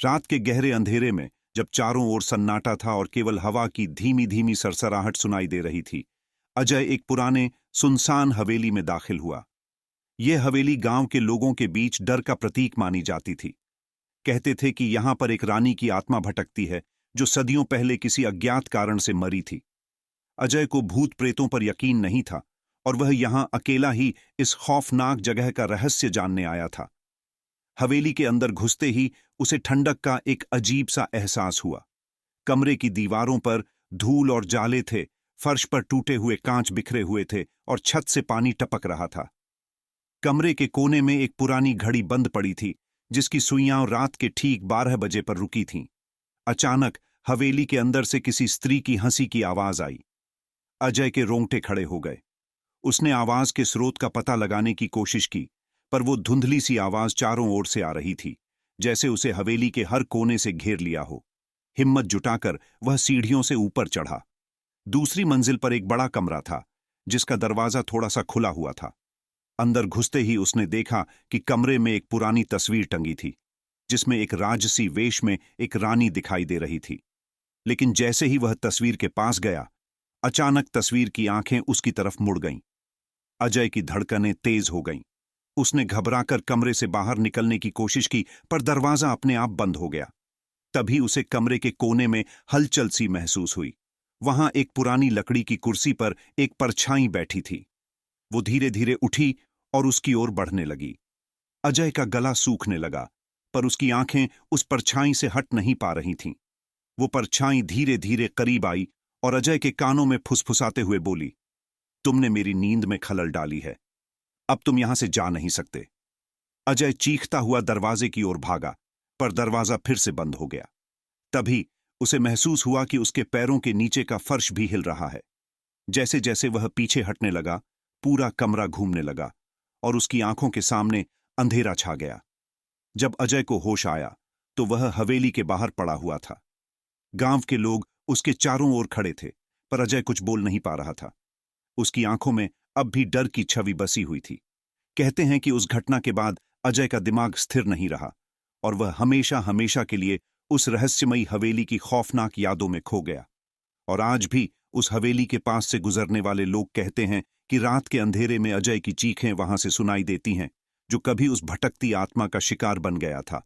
रात के गहरे अंधेरे में जब चारों ओर सन्नाटा था और केवल हवा की धीमी धीमी सरसराहट सुनाई दे रही थी, अजय एक पुराने सुनसान हवेली में दाखिल हुआ। यह हवेली गांव के लोगों के बीच डर का प्रतीक मानी जाती थी। कहते थे कि यहां पर एक रानी की आत्मा भटकती है जो सदियों पहले किसी अज्ञात कारण से मरी थी। अजय को भूत प्रेतों पर यकीन नहीं था और वह यहां अकेला ही इस खौफनाक जगह का रहस्य जानने आया था। हवेली के अंदर घुसते ही उसे ठंडक का एक अजीब सा एहसास हुआ। कमरे की दीवारों पर धूल और जाले थे, फर्श पर टूटे हुए कांच बिखरे हुए थे और छत से पानी टपक रहा था। कमरे के कोने में एक पुरानी घड़ी बंद पड़ी थी जिसकी सुइयां रात के ठीक 12 बजे पर रुकी थीं। अचानक हवेली के अंदर से किसी स्त्री की हंसी की आवाज आई। अजय के रोंगटे खड़े हो गए। उसने आवाज के स्रोत का पता लगाने की कोशिश की, पर वो धुंधली सी आवाज चारों ओर से आ रही थी, जैसे उसे हवेली के हर कोने से घेर लिया हो। हिम्मत जुटाकर वह सीढ़ियों से ऊपर चढ़ा। दूसरी मंजिल पर एक बड़ा कमरा था जिसका दरवाजा थोड़ा सा खुला हुआ था। अंदर घुसते ही उसने देखा कि कमरे में एक पुरानी तस्वीर टंगी थी जिसमें एक राजसी वेश में एक रानी दिखाई दे रही थी। लेकिन जैसे ही वह तस्वीर के पास गया, अचानक तस्वीर की आंखें उसकी तरफ मुड़ गईं। अजय की धड़कनें तेज हो गईं। उसने घबराकर कमरे से बाहर निकलने की कोशिश की, पर दरवाजा अपने आप बंद हो गया। तभी उसे कमरे के कोने में हलचल सी महसूस हुई। वहां एक पुरानी लकड़ी की कुर्सी पर एक परछाई बैठी थी। वो धीरे धीरे उठी और उसकी ओर बढ़ने लगी। अजय का गला सूखने लगा, पर उसकी आंखें उस परछाई से हट नहीं पा रही थीं। वो परछाई धीरे धीरे करीब आई और अजय के कानों में फुसफुसाते हुए बोली, तुमने मेरी नींद में खलल डाली है, अब तुम यहां से जा नहीं सकते। अजय चीखता हुआ दरवाजे की ओर भागा, पर दरवाजा फिर से बंद हो गया। तभी उसे महसूस हुआ कि उसके पैरों के नीचे का फर्श भी हिल रहा है। जैसे जैसे वह पीछे हटने लगा, पूरा कमरा घूमने लगा और उसकी आंखों के सामने अंधेरा छा गया। जब अजय को होश आया तो वह हवेली के बाहर पड़ा हुआ था। गांव के लोग उसके चारों ओर खड़े थे, पर अजय कुछ बोल नहीं पा रहा था। उसकी आंखों में अब भी डर की छवि बसी हुई थी। कहते हैं कि उस घटना के बाद अजय का दिमाग स्थिर नहीं रहा और वह हमेशा हमेशा के लिए उस रहस्यमयी हवेली की खौफनाक यादों में खो गया। और आज भी उस हवेली के पास से गुजरने वाले लोग कहते हैं कि रात के अंधेरे में अजय की चीखें वहां से सुनाई देती हैं, जो कभी उस भटकती आत्मा का शिकार बन गया था।